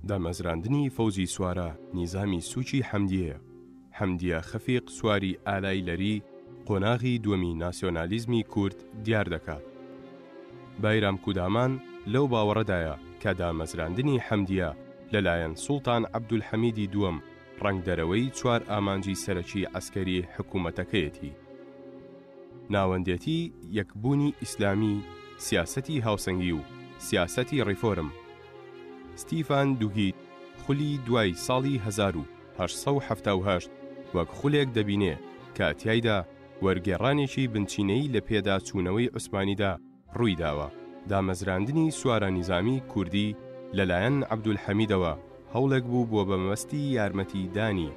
دامەزراندنی فەوزی سوارە نیزامی سوچی حەمدیەیە. حەمدیە خەفیق سواری ئالای لەری قۆناغی دووەمی ناسیۆنالیزمی کورد دیار دەکات. بایرام کودامان لەو باوەڕەدایە کە دامەزراندنی حەمدیە لەلایەن سوڵتان عەبدولحەمیدی دووەم ڕەنگدەرەوەی 4 ئامانجی سەرەکی عەسکەری حکوومەتەکەیەتی. ناوەندێتی یەکبوونی ئیسلامی، سیاسەتی هاوسەنگی و سیاسەتی ڕیفۆرم. ستیفان دوگیت خولی دوای ساڵی 1878 وەک خولێک دەبینێ کە تیایدا وەرگێڕانێکی بنچینەی لە پێدا چوونەوەی عوسمانیدا ڕووی داوە. دامەزراندنی سوارە نیزامی کوردی لەلایەن عەبدولحەمیدەوە هەوڵێک بوو بۆ بەمەبەستی یارمەتی دانی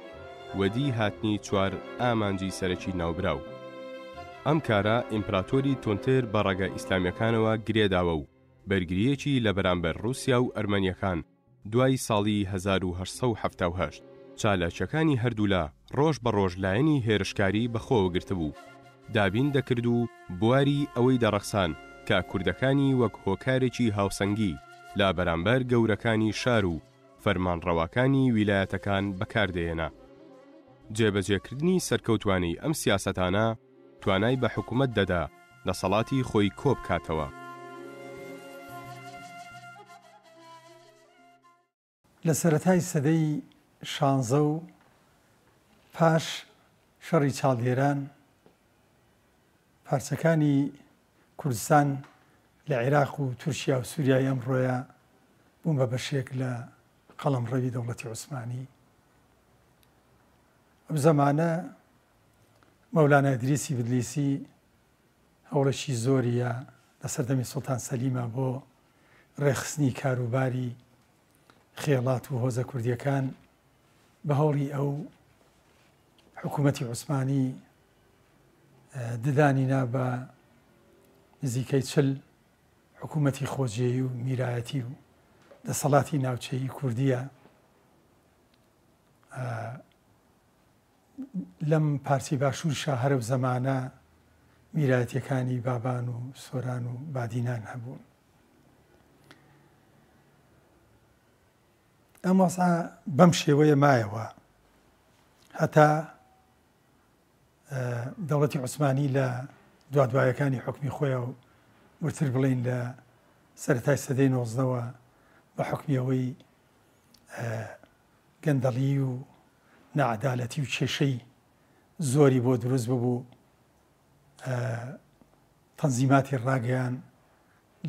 وەدی هاتنی 4 ئامانجی سەرەکی ناوبراو. ئەم کارە ئیمپراتۆری تۆنتر بە ڕێگە ئیسلامیەکانەوە گرێداوە و بەرگریەکی لە بەرامبەر رووسیا و ئەرمەنیەکان دوای ساڵی 1878 چالاکیەکانی هەردوولا ڕۆژ بە ڕۆژ لایەنی هێرشکاری بەخۆوە گرتبوو. دابین دەکرد و بواری ئەوەی دەڕەخسان کە کوردەکانی وەک هۆکارێکی هاوسەنگی لا بەرامبەر گەورەکانی شار و فەرمانڕەواکانی ویلایەتەکان بەکاردێنا. جێبەجێکردنی سەرکەوتوانەی ئەم سیاسەتانە توانای بە حکوومەت دەدا دەسەڵاتی خۆی کۆبکاتەوە. لە سەرەتای سەدەی 16 و پاش شەڕی چاڵدێران پارچەکانی کوردستان لە عێراق و تورکیا و سووریای ئەمڕۆیە بوون بە بەشێک لە قەڵەمڕەوی دەوڵەتی عوسمانی. ئەم زەمانە مەولانە ئیدریسی بدلیسی هەوڵەشی زۆریە لە سەردەمی سوڵتان سەلیمە بۆ ڕێخستنی کاروباری خێڵات و هۆزە کوردیەکان بە هەوڵی ئەو حکوومەتی عوسمانی ددانینا بە نزیکەی 40 حکوومەتی خۆجێی و میرایەتی و دەسەڵاتی ناوچەیی کوردیە. لەم پارچەی باشوورشا هەرە زەمانە میرایەتیەکانی بابان و سۆران و بادینان هەبوون. ئەم وەسع بەم شێوەیە مایەوە هەتا دەوڵەتی عوسمانی لە دوادوایەکانی حکمی خۆیە و ورتر بڵین لە سەرەتای سەدەی 19ەوە بە حکمیەوەی گەندەڵی و نەعەدالەتی و کێشەی زۆری بۆ دروست ببوو. تەنزیماتی ڕاگەیان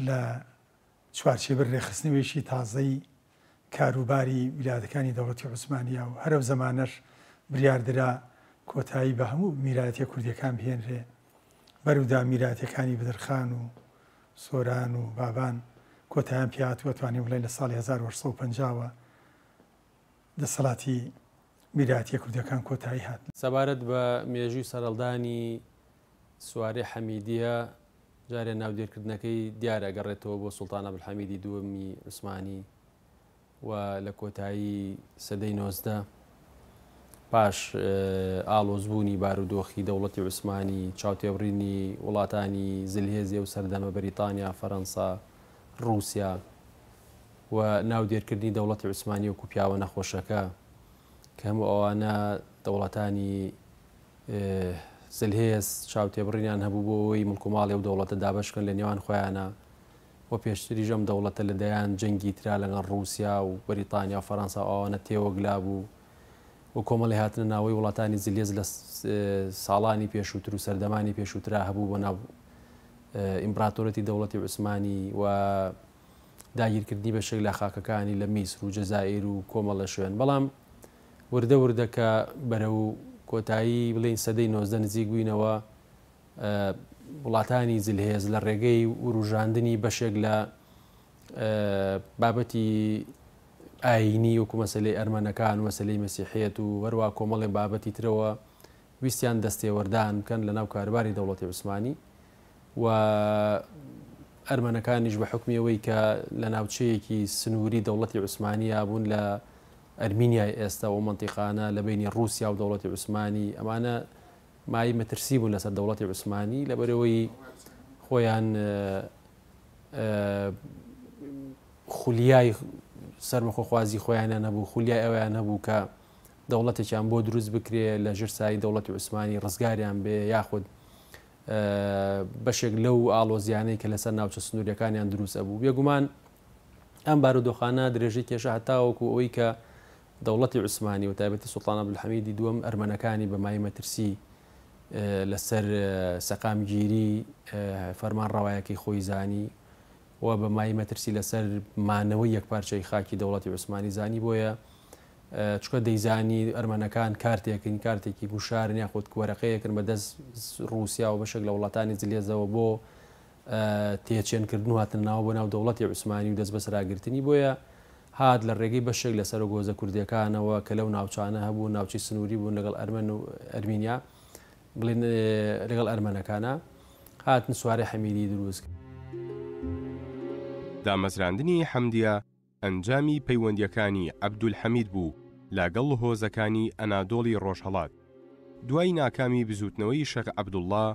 لە چوارچێبەر ڕێخستنەوەیشی تازەی کاروباری ویلایەتەکانی دەوڵەتی عوسمانیە و هەرە زەمانەش بریاردرا کۆتایی بە هەموو میرایەتە کوردیەکان بهێنرێ بەرودا میرایەتەکانی بدرخان و سۆران و بابان کۆتاییان پێهاتووە. توانین بڵێن لە ساڵی 1950ەوە دەسەڵاتی میرایەتە کوردیەکان کۆتایی هات. سەبارەت بە مێژووی سەرەڵدانی سوارەی حەمیدیە جارێ ناودێرکردنەکەی دیارە ئەگەڕێتەوە بۆ سوڵتان عەبدولحەمیدی دووەمی عوسمانی و لە کۆتایی سەدەی 19 پاش ئاڵۆزبوونی بارودۆخی دەوڵەتی عوسمانی چاوتێبڕینی وڵاتانی زلهێزیە و سەردەمە بەریتانیا، فەرەنسا، رووسیا و ناودێرکردنی دەوڵەتی عوسمانی وەکو پیاوە نەخۆشەکە کە هەموو ئەوانە دەوڵەتانی زلهێز چاوتێبڕینیان هەبوو بۆ ئەوەی مڵکوماڵی و دەوڵەتە دابەشکن لە نێوان خۆیانە و پێشتریش ئەم دەوڵەتە لەدەیان جەنگی ترا لەگەڵ رووسیا و بەریتانیا و فەرەنسا ئەوانە تێوەگلا بوو و کۆمەڵی هاتنە ناوەی وڵاتانی زلهێز لە ساڵانی پێشووتر و سەردەمانی پێشووترا هەبوو بۆ ناو ئیمپراتۆرەتی دەوڵەتی عوسمانی و داگیرکردنی بەشێک لە خاکەکانی لە میسر و جەزائیر و کۆمەڵە شوێن. بەڵام وردە وردەکە بەرەو کۆتایی بڵین سەدەی 19 نزیک بووینەوە وڵاتانی زلهێز لە ڕێگەی وروژاندنی بەشێک لە بابەتی ئاینی وەکو مەسەلەی ئەرمەنەکان و مەسەلەی مەسیحیەت و هەروە کۆمەڵی بابەتی ترەوە ویستیان دەستێوەردان بکەن لە ناو کاروباری دەوڵەتی عوسمانی و ئەرمەنەکانیش بە حکمیەوەی کە لە ناوچەیەکی سنووری دەوڵەتی عوسمانیە بوون لە ئەرمینیای ئێستا و مەنتیقانە لە بینی رووسیا و دەوڵەتی عوسمانی ئەمانە مای مەترسی بوون لەسەر دەوڵەتی عوسمانی لەبەرەوەی خۆیان خولیای سەرمەخۆخوازی خۆیانیان هەبوو، خولیای ئەویان هەبوو کە دەوڵەتێکیان بۆ دروست بکرێ لە ژێر سایی دەوڵەتی عوسمانی ڕزگاریان بێ یاخود بەشێک لەو ئاڵۆزیانەی کە لەسەر ناوچە سنووریەکانیان دروست ئەبوو. بێگومان ئەم بارودۆخانە درێژەی کێشە هەتاوەکو ئەوەی کە دەوڵەتی عوسمانی و تایبەتی سوڵتان عەبدولحەمیدی دووەم ئەرمەنەکانی بە مای مەترسی لەسەر سەقامگیری فەرمانڕەوایەکەی خۆی زانی و بە مای مەترسی لەسەر مانەوەی یەکپارچەی خاکی دەوڵەتی عوسمانی زانی. بۆیە چکە دەیزانی ئەرمەنەکان کارتێکن کارتێکی گوشارن یاخود وەرەقەیەکن بەدەست رووسیا و بەشێک لە وڵاتانی جلێزەوە بۆ تێچێنکردن و هاتن ناو بۆ ناو دەوڵەتی عوسمانی و دەست بەسراگرتنی. بۆیە هات لە ڕێگەی بەشێک لەسەر گۆزە کوردیەکانەوە کە لەو ناوچانە هەبوو ناوچی سنووری بوون لەگەڵ ئەرمەن و ئەرمینیا بڵێن لەگەڵ ئەرمەنەکانە هاتن سوارەی حەمیدی دروست. دامەزراندنی حەمدیە ئەنجامی پەیوەندیەکانی عەبدولحەمید بوو لەگەڵ هۆزەکانی ئەنادۆڵی ڕۆژهەڵات. دوای ناکامی بزوتنەوەی شێخ عەبدوڵڵا،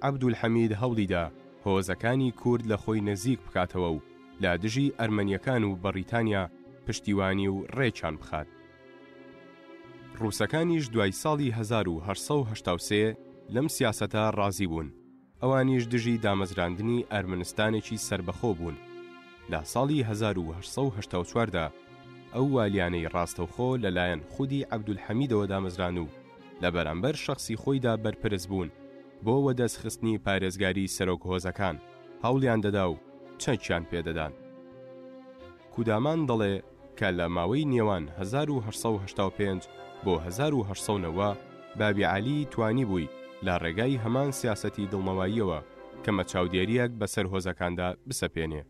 عەبدولحەمید هەوڵیدا هۆزەکانی کورد لە خۆی نزیک بکاتەوە و لە دژی ئەرمەنیەکان و بەریتانیا پشتیوانی و ڕێچان بخات. ڕووسەکانیش دوای ساڵی 1883 لەم سیاسەتە ڕازی بوون. ئەوانیش دژی دامەزراندنی ئەرمەنستانێکی سربەخۆ بوون. لە ساڵی 1884دا ئەو والیانەی ڕاستەوخۆ لەلایەن خودی عەبدولحەمیدەوە دامەزران و لە بەرامبەر شەخسی خۆیدا بەرپرس بوون بۆ وەدەستخستنی پارێزگاری سەرۆک هۆزەکان هەوڵیان دەدا و چەکیان پێدەدان. کودامان دەڵێ کە لە ماوەی نێوان 1885 بۆ 1990 بابی عەلی توانی بووی لە ڕێگای هەمان سیاسەتی دڵنەواییەوە کە مەچاودێریەک بەسەر هۆزەکاندا بسەپێنێ.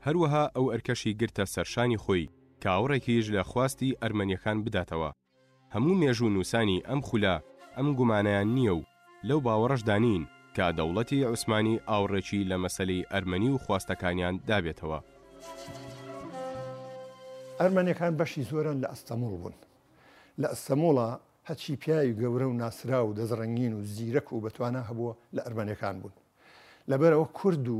هەروەها ئەو ئەرکەشی گرتە سەرشانی خۆی کاوڕێکیش لە خواستی ئەرمەنیەکان بداتەوە. هەموو مێژوو نووسانی ئەم خولە ئەم گومانەیان نییە و لەو باوەڕەشدانین کە دەوڵەتی عوسمانی ئاوڕێکی لە مەسەلەی ئەرمەنی و خواستەکانیان دابێتەوە. ئەرمەنیەکان بەشی زۆرن لە ئەستەموڵ بوون. لە ئەستەموڵە هەچی پیاوی گەورە و ناسرا و دەزڕەنگین و زیرەک و بەتوانە هەبووە لە ئەرمەنیەکان بوون. لەبەرەوە کورد و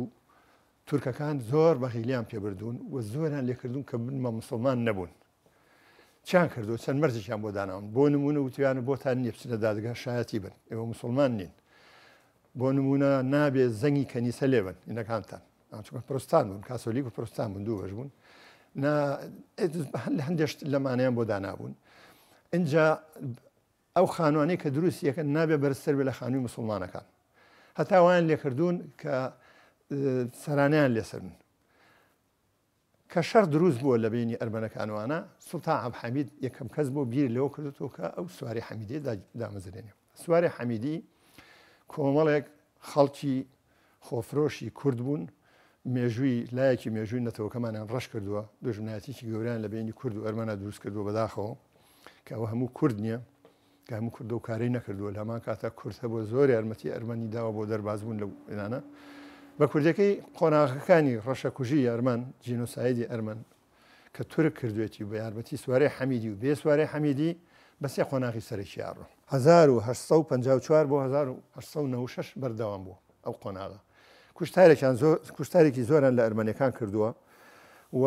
تورکەکان زۆر بەخیلیان پێبردوون و زۆریان لێکردوون کە بنمە مسلمان نەبوون. چیان کردو چەند مەرجێکیان بۆ داناون. بۆ نمونە وتیانە بۆتان نییە بچنە دادگا شایەتی بن، ئێوە مسلمان نین. بۆ نمونە نابێ زەنگی کەنیسە لێ بن ئینەکانتان، چونکە پرۆستان بوون، کاسۆلیک و پرۆستان بوون، دوو بەش بوون. هەندێک لەمانەیان بۆ دانابوون. اینجا ئەو خانوانەی کە دروستیەکە نابێ بەرزتر بێ لە خانووی مسلمانەکان. هەتا وایان لێکردوون کە سەرانیان لێسەرن. کە شەڕ دروست بووە لە بینی ئەرمەنەکانوانە، سوڵتان عەبدولحەمید یەکەم کەس بۆ بیر لەوە کردوەوە کە ئەو سواری حەمیدی دامەزرێنێ. سواری حەمیدی کۆمەڵێک خەڵکی خۆفرۆشی کورد بوون، مێژووی لایەکی مێژووی نەتەوەکەمانیان ڕەش کردووە، دژمنایەتێکی گەوریان لە بینی کورد و ئەرمەنە دروست کردووە بەداخەوە کە ئەوە هەموو کورد نییە، کە هەموو کوردە و کارەی نەکردووە. لە هەمان کاتە کورد هەبوو زۆر یارمەتی ئەرمەنی داوە بۆ دەربازبوون لەو ئێرانە. بە کوردەکەی قۆناغەکانی ڕەشەکوژی ئەرمەن، جینۆسایدی ئەرمەن کە تورک کردوێتی بە یارمەتی سوارەی حەمیدی و بێ سوارەی حەمیدی بەسێ قۆناغی سەرەکی ئاڕۆ 1854 بۆ 1896 بەردەوام بوو ئەو قۆناغە. کوشتارێکی زۆران لە ئەرمەنیەکان کردووە و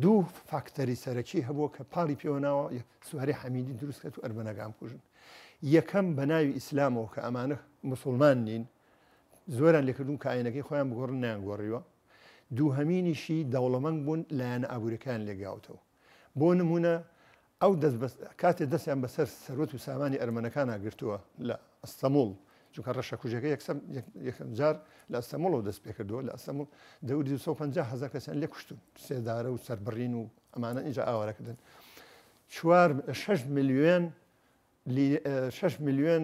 دوو فاکتەری سەرەکی هەبووە کە پاڵی پێوەناوە سواری حەمیدی دروست کرد و ئەرمەنەکان کوژن. یەکەم بە ناوی ئیسلامەوە کە ئەمانە مسلمان نین، زۆران لێکردوون کە ئاینەکەی خۆیان بگۆڕن نیانگۆڕیوە. دووهەمینیشی دەوڵەمەنگ بوون لایەنە ئابوووریەکان لێگاوتەوە. بۆ نمونە ئەو کاتێ دەستیان بەسەر سەرۆت و سامانی ئەرمەنەکان ئاگرتووە لە ئەستەموڵ، چونکە ڕەشەکوژەکە یەکەم جار لە ئەستەموڵەوە دەست پێ کردووە. لە ئەستەموڵ 250,000 کەسیان لێ کوشتون، سێدارە و سەربڕین و ئەمانە ئینجا ئاوارەکردن. 6 میلیۆن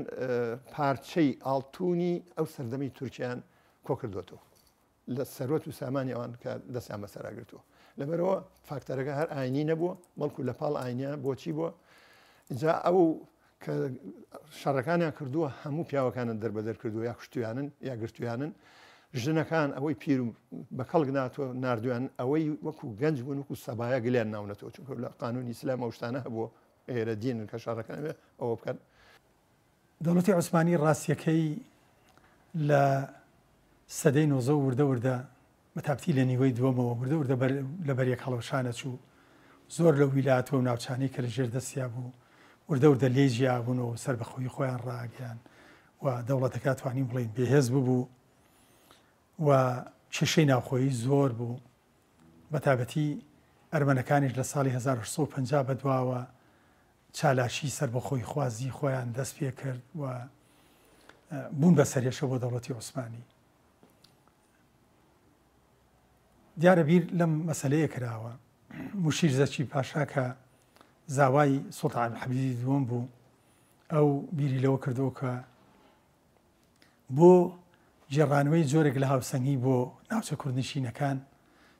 پارچەی ئاڵتوونی ئەو سەردەمی تورکیان کۆ کردوێتەوە لە سەرۆت و سامانی ئەوان کە دەستیان بەسەراگرتووە. لەبەرەوە فاکتەرەکە هەر ئاینی نەبووە، بەڵکو لە پاڵ ئاینیە بۆچی بووە. اینجا ئەو کە شەڕەکانیان کردووە هەموو پیاوەکانن دەربەدەر کردووە، یا کوشتویانن یا گرتویانن. ژنەکان ئەوەی پیر و بە کەڵک ناتوە نردویان، ئەوەی وەکو گەنج بوون وەکو سەبایە گلیان ناونەتەوە، چونکە لە قانونی ئیسلام ئەو شتانە هەبووە ئێرە دینن کە شەڕەکان ئەوە بکەن. دەوڵەتی عوسمانی ڕاستیەکەی لە سەدەی 90 وردە بەتابەتی لە نیوەی دووەمەوە وردە لە بەریەک هەڵەوشانە چوو زۆر لە ویلاتەوە و ناوچانەی کە لە ژێر دەستیا بوو وردە لێ ژیابوونەوە سەر بەخۆی خۆیان ڕاگەیان و دەوڵەتەکە توانین بڵین بێهێز ببوو و کێشەی ناوخۆیی زۆر بوو بەتابەتی ئەرمەنەکانیش لە ساڵی 1950 بەدواوە چالاشی سەر بەخۆی خوازی خۆیان دەست پێ کرد و بوون بە سەرێشە بۆ دەوڵەتی عوسمانی. دیارە بیر لەم مەسەلەیە کراوە موشیر زەکی پاشا کە زاوای سوڵتان عەبدولحەمیدی دووەم بوو ئەو بیری لەوە کردەوە کە بۆ جێڕانەوەی جۆرێک لە هاوسەنگی بۆ ناوچە کوردنشینەکان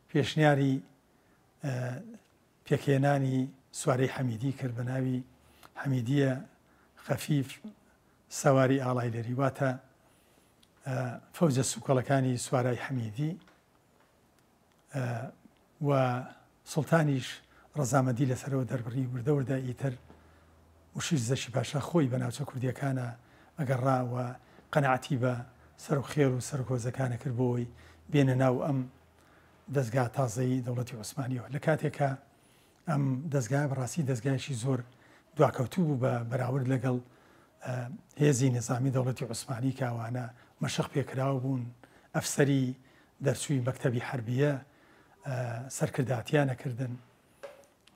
پێشنیاری پێکهێنانی سوارەی حەمیدی کرد بە ناوی حەمیدیە خەفیف سەواری ئاڵایلەری واتە فەوجە سوکەڵەکانی سوارای حەمیدی و سوڵتانیش ڕەزامەندی لەسەرەوە دەربڕی وردە ئیتر موشیر زەکی پاشا خۆی بە ناوچە کوردیەکانە ئەگەڕاوە قەنەعەتی بە سەر و خێر و سەرکۆزەکانە کرد بۆی بێنە ناو ئەم دەستگا تازەی دەوڵەتی عوسمانیەوە لە کاتێکە ئەم دەستگای بەڕاستی دەستگایشی زۆر دواکەوتوو بوو بە بەراورد لەگەڵ هێزی نظامی دەوڵەتی عوسمانی کاوانە مەشق پێکراوە بوون ئەفسەری دەرچووی مەکتەبی حربیە سەرکرداتیانەکردن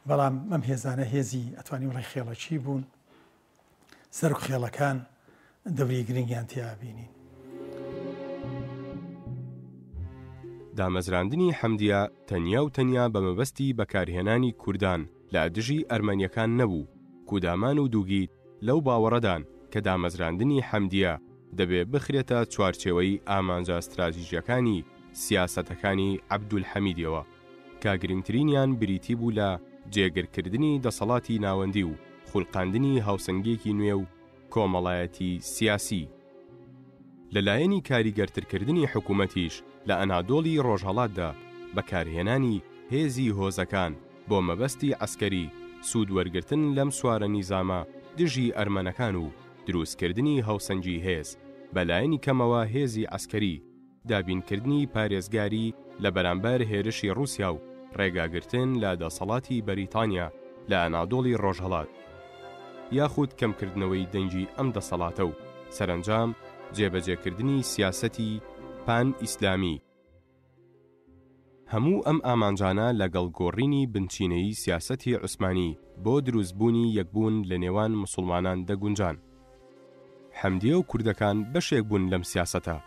بەڵام ئەم هێزانە هێزی ئەتوانی وڵی خێڵەکی بوون سەر و خێڵەکان دەوری گرنگیان تیابینین. دامەزراندنی حەمدیە تەنیا و تەنیا بە مەبەستی بەکارهێنانی کوردان لە دژی ئەرمەنیەکان نەبوو. کودامان و دووگیت لەو باوەڕەدان کە دامەزراندنی حەمدیە دەبێ بخرێتە چوارچێوەی ئامانجە ئەستراتیژیەکانی سیاسەتەکانی عەبدولحەمیدیەوە کە گرنگترینیان بریتی بوو لە جێگرکردنی دەسەڵاتی ناوەندی و خوڵقاندنی هاوسەنگێکی نوێ و کۆمەڵایەتی سیاسی. لەلایەنی کاریگەرترکردنی حکوومەتیش لە ئەنادۆڵی ڕۆژهەڵاتدا بەکارهێنانی هێزی هۆزەکان بۆ مەبەستی عەسکەری سوودوەرگرتن لەم سوارە نیزامە دژی ئەرمەنەکان و دروستکردنی هەوسەنگی هێز بەلایەنی کەمەوە هێزی عەسکەری دابینکردنی پارێزگاری لە بەرامبەر هێرشی رووسیا و ڕێگاگرتن لە دەسەڵاتی بەریتانیا لە ئەنادۆڵی ڕۆژهەڵات یاخود کەمکردنەوەی دەنگی ئەم دەسەڵاتە و سەرنجام جێبەجێکردنی سیاسەتی پان ئیسلامی. هەموو ئەم ئامانجانە لەگەڵ گۆڕینی بنچینەی سیاسەتی عوسمانی بۆ دروستبوونی یەکبوون لە نێوان موسڵمانان دەگونجان. حەمدیە و کوردەکان بەشێک بوون لەم سیاسەتە.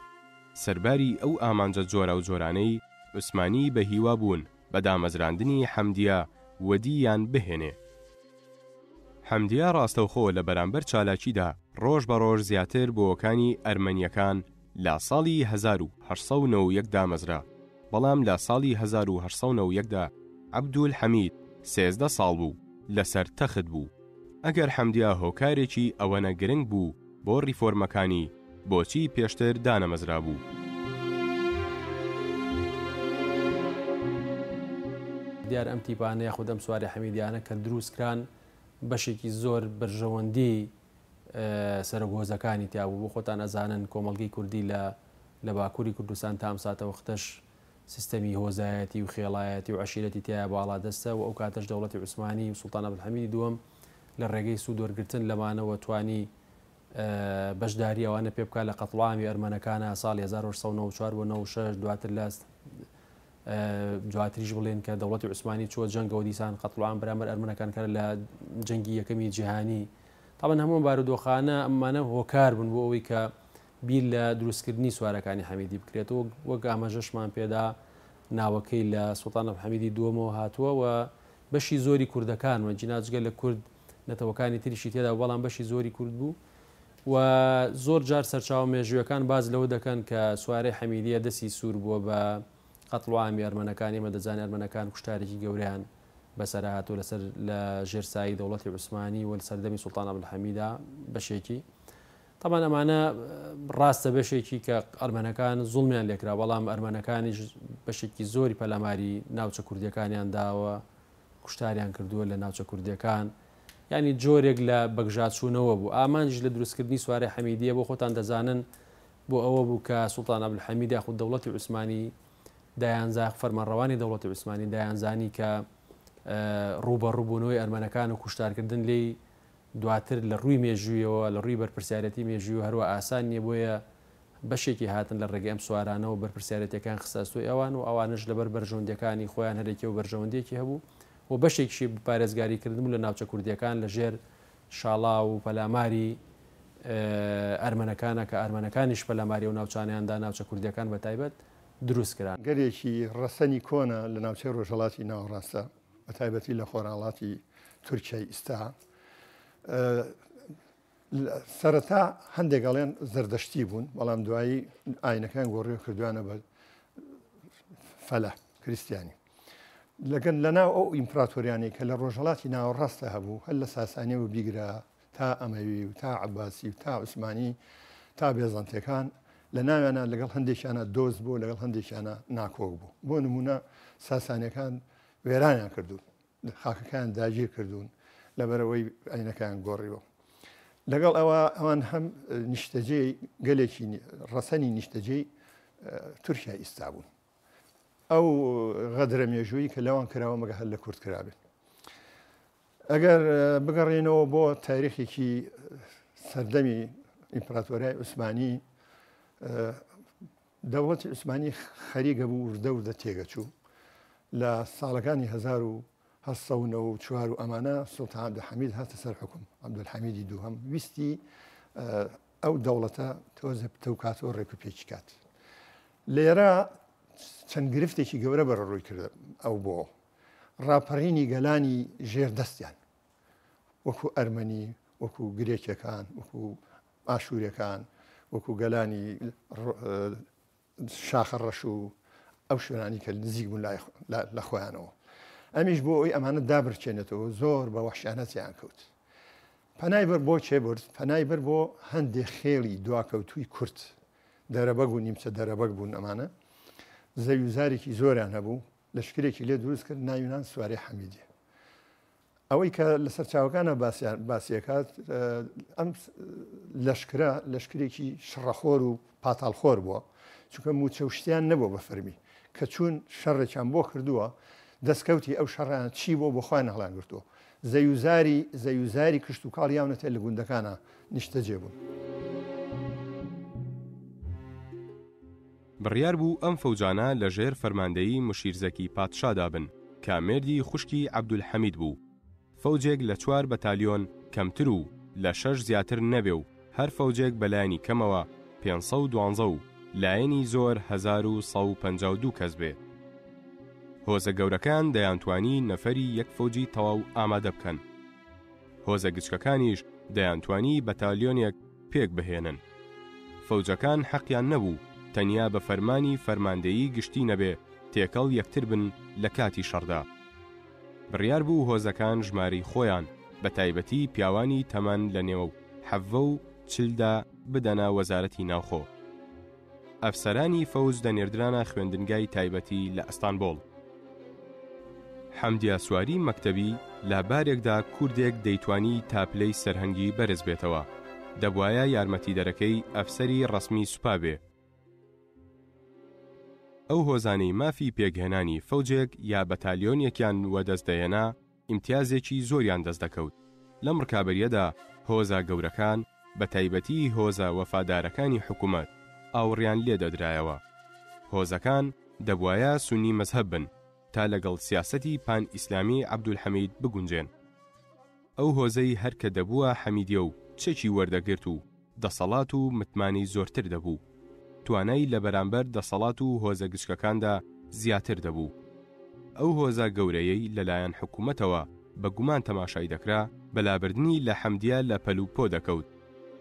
سەرباری ئەو ئامانجە جۆرە و جۆرانەی عوسمانی بە هیوا بوون بە دامەزراندنی حەمدیە وەدییان بهێنێ. حەمدیە ڕاستەوخۆ لە بەرامبەر چالاکیدا ڕۆژ بە ڕۆژ زیاتر بۆوەکانی ئەرمەنیەکان لە ساڵی 1991 دامەزرا بەڵام لە ساڵی 1991دا عەبدولحەمید 13 ساڵ بوو لەسەر تەخت بوو. ئەگەر حەمدیە هۆکارێکی ئەوەنە گرنگ بوو بۆ ریفۆرمەکانی بۆچی پێشتر دانەمەزرا بوو؟ دیار ئەم تیپانە یاخود ئەم سواری حەمیدیانە کە دروستکران بەشێکی زۆر بەرژەوەندی سەرۆکهۆزەکانی تیا بوو بۆ خۆتان ئەزانن کۆمەڵگەی کوردی لە باکووری کوردستان تا ئەم ساتە وەختەش سیستەمی هۆزایەتی و خێڵایەتی و عەشیرەتی تیا باڵا دەستە و ئەو کاتەش دەوڵەتی عوسمانی و سوڵتان عەبدولحەمیدی دووەم لە ڕێگەی سوودوەرگرتن لەمانەوە توانی بەشداری ئەوانە پێ بکات لە قەتڵامی ئەرمەنەکانە ساڵی 1994 بۆ 96 دواتر لە جواتریش بڵێن کە دەوڵەتی عوسمانی چوە جەنگەوە دیسان قەتڵام بەرامبەر ئەرمەنەکان کە لە جەنگی یەکەمی جیهانی تاوان هەموو بارودۆخانە ئەمانە هۆکار بوون بۆ ئەوەی کە بیر لە دروستکردنی سوارەکانی حەمیدی بکرێتەوە وەک ئاماژەشمان پێدا ناوەکەی لە سوڵتان عەبدولحەمیدی دووەمەوە هاتووە و بەشی زۆری کوردەکان و جیناجگە لە کورد نەتەوەکانی تریشی تێدا بەڵام بەشی زۆری کورد بوو و زۆر جار سەرچاو مێژوویەکان باز لەوە دەکەن کە سوارەی حەمیدیە دەستی سوور بووە بە قەتڵوامی ئەرمەنەکانی مەدەزانی ئەرمەنەکان کوشتارێکی گەوریان بەسەر هاتووە لەسەر لە ژێرسایی دەوڵەتی عوسمانی و سەردەمی سوڵتان عەبدولحەمیددا بەشێکی تامان ئەمانە ڕاستە بەشێکی کە ئەرمەنەکان زوڵمیان لێکرا بەڵام ئەرمەنەکانیش بەشێکی زۆری پەلاماری ناوچە کوردیەکانیان داوە کوشتاریان کردووە لە ناوچە کوردیەکان ینی جۆرێک لە بەگژاتچوونەوە بوو ئامانجش لە دروستکردنی سوارەی حەمیدیە بۆ خۆتان دەزانن بۆ ئەوە بوو کە سوڵتان عەبدولحەمید یاخود دەوڵەتی عوسمانی دایانزا فەرمانڕەوانی دەوڵەتی عوسمانی دایانزانی کە ڕوبەڕووبوونەوەی ئەرمەنەکان و کوشتارکردن لێی دواتر لە ڕووی مێژوویەوە لە ڕووی بەرپرسیارەتی مێژووی و هەروە ئاسان نییە بۆیە بەشێکی هاتن لە ڕێگەی ئەم سوارانەوە بەرپرسیارەتەکان خستاستوی ئەوان و ئەوانش لەبەر بەرژەوەندەکانی خۆیان هەرێکی و بەرژەوەندێکی هەبوو و بەشێکشی پارێزگاریکردن لە ناوچە کوردیەکان لە ژێر شاڵا و پەلاماری ئەرمەنەکانە کە ئەرمەنەکانیش پەلاماری و ناوچانیاندا ناوچە کوردیەکان بە تایبەت دروست کران. گەرێکی ڕەسەنی کۆنە لە ناوچەی ڕۆژهەڵاتی ناوەڕاستە بە تایبەتی لە خۆراڵاتی تورکیای ئیستا سەرەتا هەندێک گەڵێن زەردەشتی بوون بەڵام دوایی ئاینەکان گۆڕی و کردوانە بە فەلە کریسیانی لەگەن لەناو ئەو ئیمپراتۆریانی کە لە ڕۆژهەڵاتی ناوەڕاستە هەبوو هەر لە ساسانی و بیگرا تا ئەمەوی و تا عەباسی و تا عوسمانی تا بێزەنتەکان لە ناویانە لەگەڵ هەندێکیانە دۆز بوو لەگەڵ هەندێکیانە ناکۆک بوو بۆ نمونە ساسانەکان وێرانیان کردوون خاکەکان داگیر کردوون لەبەرەوەی ئاینەکان گۆڕیەوە لەگەڵ ئەوان هەم نیشتەجێ گەلێکی ڕەسەنی نیشتەجێی تورکیا ئیستا بوون ئەو غەدرە مێژووی کە لەوان کراوە مەگە هەر لە کورد کرابێت ئەگەر بگەڕێنەوە بۆ تاریخێکی سەردەمی ئیمپراتۆریای عوسمانی دەوڵەتی عوسمانی خەریکە بوو وردە وردە تێگەچوو لە ساڵەکانی 1940 و ئەمانە سوڵتان عەبدولحەمید هاتە سەر حکوم عەبدولحەمیدی دووهەم ویستی ئەو دەوڵەتە تۆزە بتەوکاتەوە ڕێک و پێچی کات لێرە چەند گرفتێکی گەورە بەڕۆی کرد ئەو بۆ ڕاپەڕینی گەلانی ژێردەستیان وەکو ئەرمەنی وەکو گرێکەکان وەکو ئاشوورەکان وەکو گەلانی شاخە ڕەش و ئەو شوێنانی کە نزیک بوون لە خۆیانەوە ئەمیش بۆ ئەوی ئەمانە دابرچێنێتەوە زۆر بە وەحشیانەتیان کەوت پەنای بەر بۆ چێ برد پەنای بەر بۆ هەندێک خێڵی دواکەوتووی کورد دەرەبەگ و نیمچە دەرەبەگ بوون ئەمانە زەویزارێکی زۆریان هەبوو لەشکرێکی لێ دروست کرد ناویان سوارەی حەمیدی ئەوەی کە لەسەر چاوەکانە باسیەکات ئەم لەشکرە لەشکرێکی شڕەخۆر و پاتالخۆر بووە چونکە موچەوشتیان نەبوو بە فەرمی کە چوون شەڕێکیان بۆ کردووە دەستکەوتی ئەو شەڕیان چی بۆ بۆ خۆیان هەڵان گرتووە زەویزاری کشت و کاڵ یاونەتێ لە گوندەکانە نیشتەجێ بوون. بڕیار بوو ئەم فەوجانە لە ژێر فەرماندەیی مشیرزەکی پادشادا بن کە مێردی خوشکی عەبدولحەمید بوو فەوجێک لە 4 بەتالیۆن کەمتر و لە 6 زیاتر نەبێ و هەر فەوجێک بەلایانی کەمەوە 512 و لایەنی زۆر 1152 کەس بێ هۆزە گەورەکان دەیانتوانی نەفەری یەک فەوجی تەواو ئامادە بکەن هۆزە گچکەکانیش دەیانتوانی بەتالیۆنێک پێک بهێنن فەوجەکان حەقیان نەبوو تەنیا بە فەرمانی فەرماندەیی گشتی نەبێ تێکەڵ یەکتر بن لە کاتی شەڕدا بڕیار بوو هۆزەکان ژماری خۆیان بە تایبەتی پیاوانی تەمەن لە نێوە 70 و 40دا بدەنە وەزارەتی ناوخۆ ئەفسەرانی فەوج دەنێردرانە خوێندنگای تایبەتی لە ئەستانبۆڵ حەمدیا سواری مەکتەبی لە بارێکدا کوردێک دەیتوانی تاپلەی سەرهەنگی بەرز بێتەوە دەبوایە یارمەتی دەرەکەی ئەفسەری ڕەسمی سوپا بێ ئەو هۆزانەی مافی پێکهێنانی فەوجێک یا بەتالیۆنێکیان وەدەستدەهێنا ئیمتیازێکی زۆریان دەست دەکەوت لەم ڕکابەریەدا هۆزە گەورەکان بە تایبەتی هۆزە وەفادارەکانی حکوومەت ئاوڕیان لێ دەدرایەوە هۆزەکان دەبوایە سونی مەزهەب بن تا لەگەڵ سیاسەتی پان ئیسلامی عەبدولحەمید بگونجێن ئەو هۆزەی هەر کە دەبووە حەمیدیە و چێکی وەردەگرت و دەسەڵات و متمانی زۆرتر دەبوو توانای لە بەرامبەر دەسەڵات و هۆزە گچکەکاندا زیاتر دەبوو ئەو هۆزە گەورەیەی لەلایەن حکوومەتەوە بە گومان تەماشای دەکرا بەلابردنی لە حەمدیە لە پەلوپۆ دەکەوت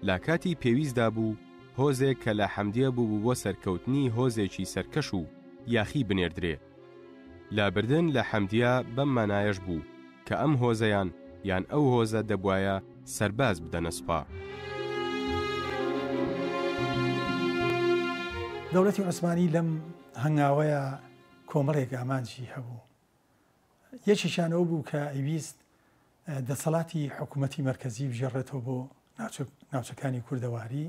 لا کاتی پێویستدا بوو هۆزێک کە لە حەمدیە بوو بۆ سەرکەوتنی هۆزێکی سەرکەش و یاخی بنێردرێ لابردن لە حەمدیە بەم مانایەش بوو کە ئەم هۆزەیان یان ئەو هۆزە دەبوایە سەرباز بدەنە سوپا دەوڵەتی عوسمانی لەم هەنگاوەیە کۆمەڵێک ئامانجی هەبوو یەکێکیان ئەو بوو کە ئەویست دەسەڵاتی حکوومەتی مەرکەزی بژێڕێتەوە بۆ ناوچەکانی کوردەواری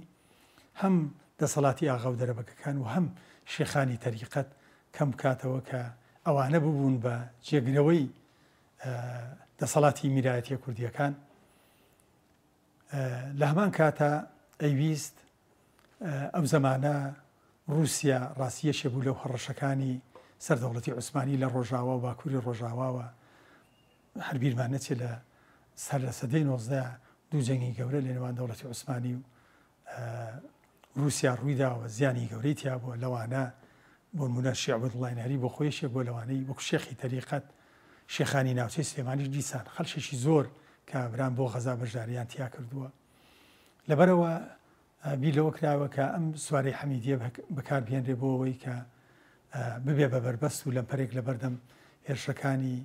هەم دەسەڵاتی ئاغا و دەرەبەکەکان و هەم شێخانی تەریقەت کەم بکاتەوە کە ئەوانە ببوون بە جێگرەوەی دەسەڵاتی میرایەتیە کوردیەکان. لە هەمان کاتە ئەیویست ئەو زەمانە رووسیا ڕاستیەشێ بوو لەو هەڕەشەکانی سەردەوڵەتی عوسمانی لە ڕۆژاوا و باکووری ڕۆژاواوە هەربیرمان نەچێت لە سەر لە سەدەی 19 دوو جەنگی گەورە لە نێوان دەوڵەتی عوسمانی و رووسیا ڕوویداوە زیانی گەورەی تیا بووە لەوانە بۆ نمونە شیع عەبدوڵڵاهی بۆ خۆیشێک بۆ لەوانەی وەکو شێخی تەریقەت شێخانی ناوچەی سلێمانیش دیسان خەڵشێکی زۆر کە بران بۆ غەزا بەشداریان تیا کردووە. لەبەرەوە بیرەوە کراوە کە ئەم سوارەی حەمیدیە بەکاربهێنرێ بۆ ئەوەی کە ببێ بە بەربەست و لەمپەرێک لە بەردەم هێرشەکانی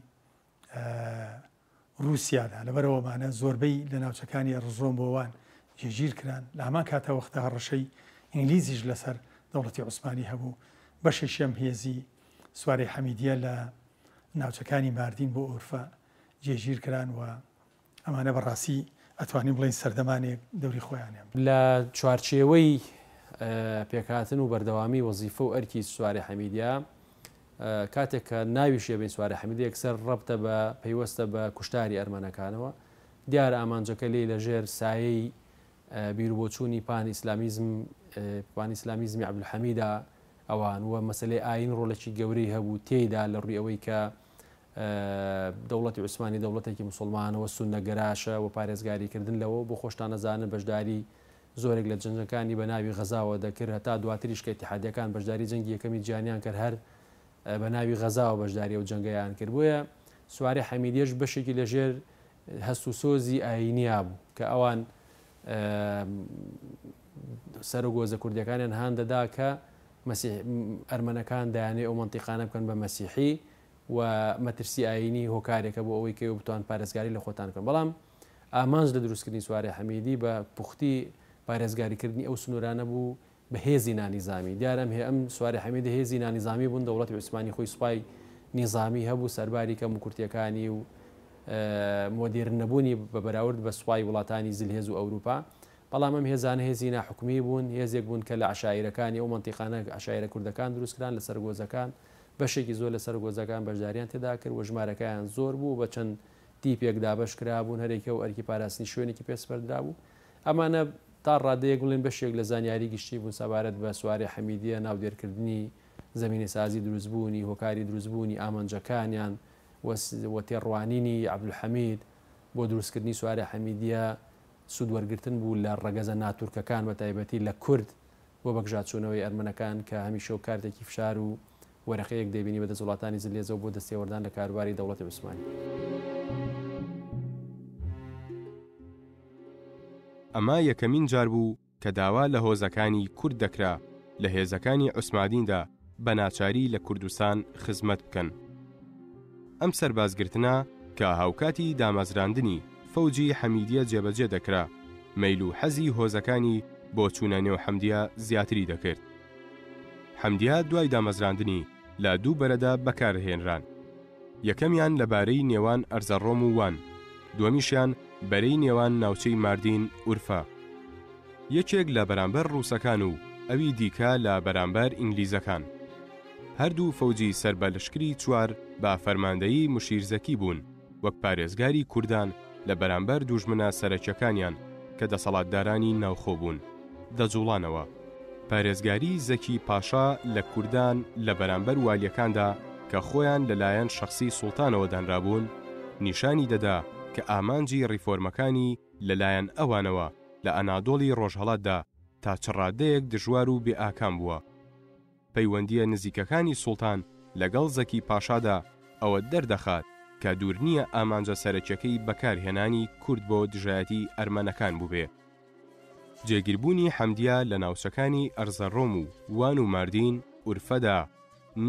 رووسیادا. لەبەرەوەمانە زۆربەی لە ناوچەکانی ڕزۆم بۆوان جێگیر کران. لە هەمان کاتە وەختە هەڕەشەی ئینگلیزیش لەسەر دەوڵەتی عوسمانی هەبوو. بەشێکیەم هێزی سوارەی حەمیدیە لە ناوچەکانی ماردین بۆ ئۆرفە جێگیر کران و ئەمانە بەڕاستی ئەتوانین بڵین سەردەمانێک دەوری خۆیانیان. لە چوارچێوەی پێکهاتن و بەردەوامی وەزیفە و ئەرکی سوارەی حەمیدیە کاتێک کە ناوی شێبین سوارەی حەمیدیە یەکسەر ڕەبتە بە پەیوەستە بە کوشتاری ئەرمەنەکانەوە. دیارە ئامانجەکە لێ لەژێر سایەی بیربۆچوونی پانئیسلامیزمی عەبدولحەمیدە ئەوان وە مەسەلەی ئاین ڕۆڵێکی گەورەی هەبوو تێیدا لە ڕووی ئەوەی کە دەوڵەتی عوسمانی دەوڵەتێکی موسڵمانەوە سوننەگەراشە و پارێزگاریکردن لەوە بۆ خۆشتان نەزانن بەشداری زۆرێک لە جەنگەکانی بە ناوی غەزاوە دەکرد هەتا دواتریش کە ئیتیحادیەکان بەشداری جەنگی یەکەمی جیهانیان کرد هەر بە ناوی غەزاوە بەشداری و جەنگەیان کرد. بۆیە سوارەی حەمیدیەش بەشێکی لەژێر هەست و سۆزی ئاینیا بوو کە ئەوان سەر و گۆزە کوردیەکانیان هان دەدا کە ئەرمەنەکان دەیانێت ئەو مەنتیقانە بکەن بە مەسیحی و مەترسی ئاینی هۆکارێکە بۆ ئەوەی کە بتوان پارێزگاری لە خۆتان کەن. بەڵام ئامانج لە دروستکردنی سوارەی حەمیدی بە پوختی پارێزگاریکردنی ئەو سنوورانە بوو بە هێزی نانیزامی. دیارەم ئەم سوارەی حەمیدی هێزی نانیزامی بوون. دەوڵەتی عوسمانی خۆی سوپای نیزامی هەبوو سەرباری کەم و کورتیەکانی و مۆدیرن نەبوونی بە بەراورد بە سوپای وڵاتانی زلهێز و ئەوروپا. بەڵام ئەم هێزانە هێزی ناحکومی بوون، هێزێک بوون کە لە عەشایرەکانی ئەو مەنتیقانە عەشایرە کوردەکان دروستکران لە سەرگۆزەکان بەشێکی زۆر لە سەرگۆزەکان بەشداریان تێدا کرد و ژمارەکەیان زۆر بوو بە چەند تیپێک دابەش کرابوون هەرێکە و ئەرکی پاراستنی شوێنێکی پێسپەردرا بوو. ئەمانە تا ڕادەیەک بڵێن بەشێک لە زانیاری گشتی بوون سەبارەت بە سوارەی حەمیدیە ناودێرکردنی زەمینی سازی دروستبوونی هۆکاری دروستبوونی ئامانجەکانیان وە تێڕوانینی عەبدولحەمید بۆ دروستکردنی سوارەی حەمیدیە سوودوەرگرتن بوو لە ڕەگەزە ناتورکەکان بە تایبەتی لە کورد بۆ بەگژاتچوونەوەی ئەرمەنەکان کە هەمیشە و کارتێکی فشار و وەرەقەیەک دەبینی بە دەسەڵاتانی زلێزەوە بۆ دەستێوەردان لە کاروباری دەوڵەتی عوسمانی. ئەمە یەکەمین جار بوو کە داوا لە هۆزەکانی کورد دەکرا لە هێزەکانی عوسمانیدا بە ناچاری لە کوردستان خزمەت بکەن. ئەم سەربازگرتنە کە هاوکاتی دامەزراندنی فەوجی حەمیدیە جێبەجێ دەکرا مەیل و حەزی هۆزەکانی بۆ چوونە نێو حەمدیە زیاتری دەکرد. حەمدیە دوای دامەزراندنی لە دوو بەرەدا بەکارهێنران. یەکەمیان لەبارەی نێوان ئەرزەڕۆم و وان، دووەمیشیان بەرەی نێوان ناوچەی ماردین ئورفا. یەکێک لە بەرامبەر ڕووسەکان و ئەوی دیکە لە بەرامبەر ئینگلیزەکان. هەردوو فەوجی سەربەلشکری چوار بە فەرماندەیی موشیرزەکی بوون وەک پارێزگاری کوردان لە بەرامبەر دوژمنە سەرەکیەکانیان کە دەسەڵاتدارانی ناوخۆ بوون دەجوڵانەوە. پارێزگاری زەکی پاشا لە کوردان لە بەرامبەر والیەکاندا کە خۆیان لەلایەن شەخسی سوڵتانەوە دانرابوون نیشانی دەدا کە ئامانجی ڕیفۆرمەکانی لەلایەن ئەوانەوە لە ئەنادۆڵی ڕۆژهەڵاتدا تا چڕادەیەک دژوار و بێئاکام بووە. پەیوەندیە نزیکەکانی سوڵتان لەگەڵ زەکی پاشادا ئەوە دەردەخات کە دوور نییە ئامانجە سەرەکیەکەی بەکارهێنانی کورد بۆ دژایەتی ئەرمەنەکان بووبێ. جێگیربوونی حەمدیە لە ناوچەکانی ئەرزەڕۆم و وان و ماردین ئورفەدا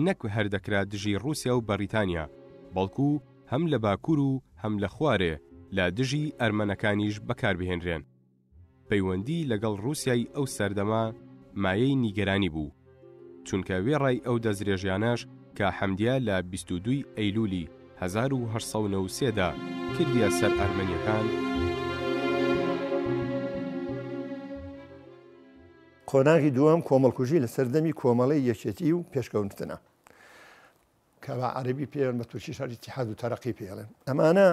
نەک هەردەکرا دژی رووسیا و بەریتانیا، بەڵکو هەم لە باکوور و هەم لە خوارێ لە دژی ئەرمەنەکانیش بەکاربهێنرێن. پەیوەندی لەگەڵ رووسیای ئەو سەردەما مایەی نیگەرانی بوو، چونکە وێڕای ئەو دەستدرێژیانەش کە حەمدیە لە 22 ئەیلولی 1993دا کردیە سەر ئەرمەنیەکان. قۆناغی دووەم کۆمەڵکوژی لە سەردەمی کۆمەڵی یەکێتی و پێشکەوتنە. کە بە عەربی پێڵێن بە تورکیش ئیتیحاد و تەرەقی پێڵێن ئەمانە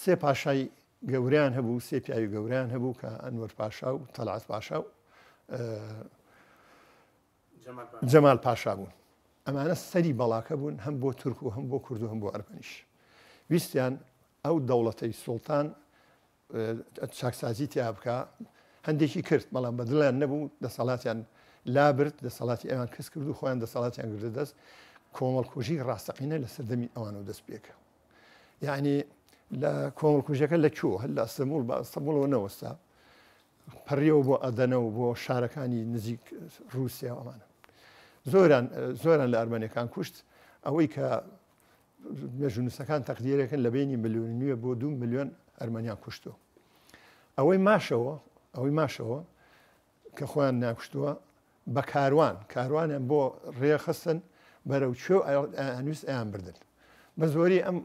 سێ پاشای گەوریان هەبوو سێ پیاوی گەوریان هەبوو کە ئەنوەر پاشا و تەلعات پاشا و جەمال پاشا بوون ئەمانە سەری بەڵاکە بوون هەم بۆ تورک و هەم بۆ کورد و هەم بۆ ئەرمەنیش ویستیان ئەو دەوڵەتەی سوڵتان چاکسازی تیا بکە هەندێکی کرد بەڵام بەدڵیان نەبوو دەسەڵاتیان لابرد دەسەڵاتی ئەوان کەس کرد و خۆیان دەسەڵاتیان گردە دەست کۆمەڵکوژی ڕاستەقینە لە سەردەمی ئەوانەوە دەست پێکە یعنی لە کۆمەڵکوژەکە لە چوە هەل لە ئەستەمبول بە ئەستەمبولەوە نەوەستا پەڕیەوە بۆ ئەدەنەوە بۆ شارەکانی نزیک رووسیا ئەمانە زۆران لە ئەرمەنیەکان کوشت ئەوەی کە مێژونووسەکان تەقدیرەکەن لە بینی ملیۆنی بۆ 2 ملیۆن ئەرمەنیان کوشتەوە ئەوەی ماشەوە کە خۆیان ناکوشتووە بە کاروانیان بۆ ڕێخستن بەرەو چۆ ئەنووس ئەیان بردن بە زۆری ئەم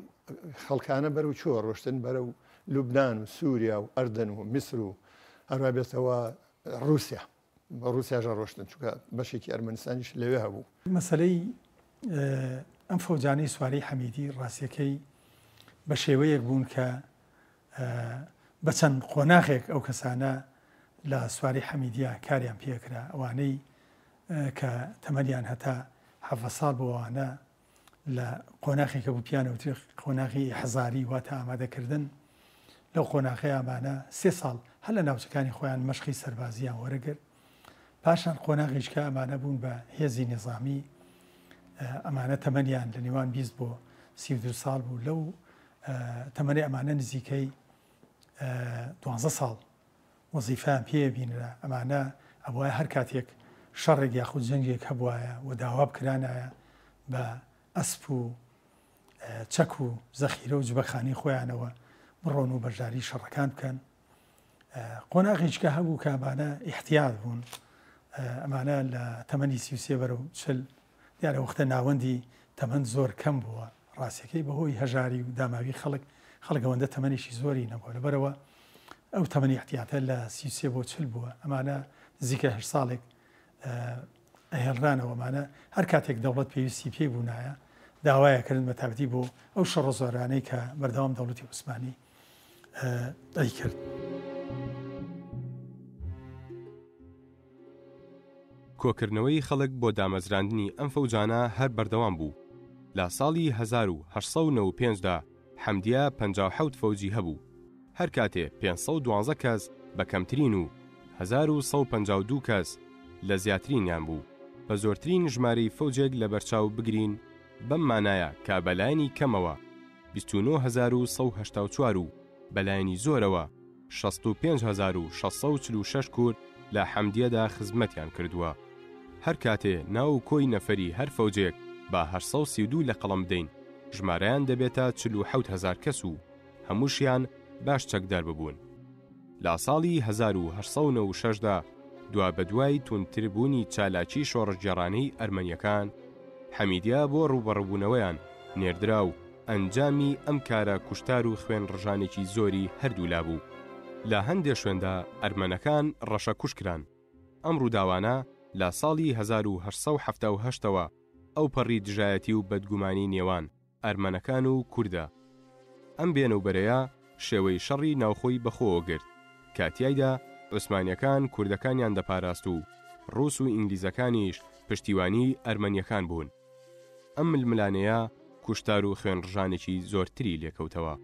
خەڵکانە بەرەو چۆ ڕۆشتن بەرەو لوبناان و سووریا و ئەردن و میسر و هەروە بێتەوە رووسیا بە رووسیاژە ڕۆشتن چونکە بەشێکی ئەرمەنستانیش لەوێ هەبوو مەسلەی ئەم فەوجانەی سواری حەمیدی ڕاستیەکەی بە شێوەیەک بوون کە بە چەند قۆناغێک ئەو کەسانە لە سواری حەمیدیە کاریان پێکرا ئەوانەی کە تەمەنیان هەتا 7 ساڵ بۆوانە لە قۆناغێکە بوو پیانەوتی قۆناغی هەزاری واتە ئامادەکردن لەو قۆناغی ئامانە 3 ساڵ هەر لە ناوچەکانی خۆیان مەشقی سەربازیان وەرەگرت پاشان قۆناغیشکە ئەمانە بوون بە هێزی نظامی ئەمانە تەمەنیان لە نێوان 20 بۆ 32 ساڵ بوو لەو تەمەنی ئەمانە نزیکەی 12 ساڵ وەزیفیان پێبینرا ئەمانە ئەوە هەر کاتێک شەڕێک یاخود جەنگێک هەبوایە و داوا بکرانایە بە ئەسپ و چەک و زەخیرە و جبەخانی خۆیانەوە بڕۆن و بەشداری شەڕەکان بکەن قۆناغیچکە هەبوو کە ئەمانە احتیاط بوون ئەمانە لە تەمەنی 33 بەرەو 40 دیارە وەختە ناوەندی تەمەند زۆر کەم بووە ڕاستیەکەی بەهۆی هەژاری و داماوی خەڵکەوەندە تەمەنیشی زۆری نەبووە لەبەرەوە ئەو تەمەنی احتیاطە لە 33 بۆ 40 بووە ئەمانە نزیکە 8 ساڵێک ئەهێڵرانەوە ئەمانە هەر کاتێک دەوڵەت پێویستی پێی بوونایە داوایەکردن بە تابەتی بۆ ئەو شەڕە زۆرانەی کە بەردەوام دەوڵەتی عوسمانی ئەی کرد. کۆکردنەوەی خەڵک بۆ دامەزراندنی ئەم فەوجانە هەر بەردەوام بوو. لە ساڵی 1895دا حەمدیە 57 فەوجی هەبوو. هەر کاتێ 512 کەس بە کەمترین و 1152 کەس لە زیاترینیان بوو. بە زۆرترین ژمارەی فەوجێک لە بەرچاو بگرین بەم مانایە کە بەلایەنی کەمەوە 29184 و بەلایەنی زۆرەوە 65646 کورد لە حەمدیەدا خزمەتیان کردووە. هەر کاتێ ناو کۆی نەفەری هەر فەوجێک بە 832 لە قەڵم بدەین ژمارەیان دەبێتە 47000 کەس و هەمووشیان باش چەکدار ببوون. لە ساڵی 1896دا دوا بەدوای تونتربوونی چالاکی شۆڕژگێڕانەی ئەرمەنیەکان حەمیدیە بۆ ڕوبەڕووبوونەوەیان نێردرا و ئەنجامی ئەم کارە کوشتار و خوێن ڕژانێکی زۆری هەردوو لابوو. لە هەندێک شوێندا ئەرمەنەکان ڕەشە کوشکران. ئەم ڕووداوانە لە ساڵی 1970ەوە ئەو پەڕی دژایەتی و بەدگومانی نێوان ئەرمەنەکان و کووردە. ئەم بێنەوبەرەیە شێوەی شەڕی ناوخۆی بەخۆوە گرت. کاتیایدا عوسمانیەکان کوردەکانیان دەپاراست و ڕووس و ئینگلیزەکانیش پشتیوانی ئەرمەنیەکان بوون. ئەم ململانەیە کوشتار و خوێن ڕژانێکی زۆرتری لێکەوتەوە.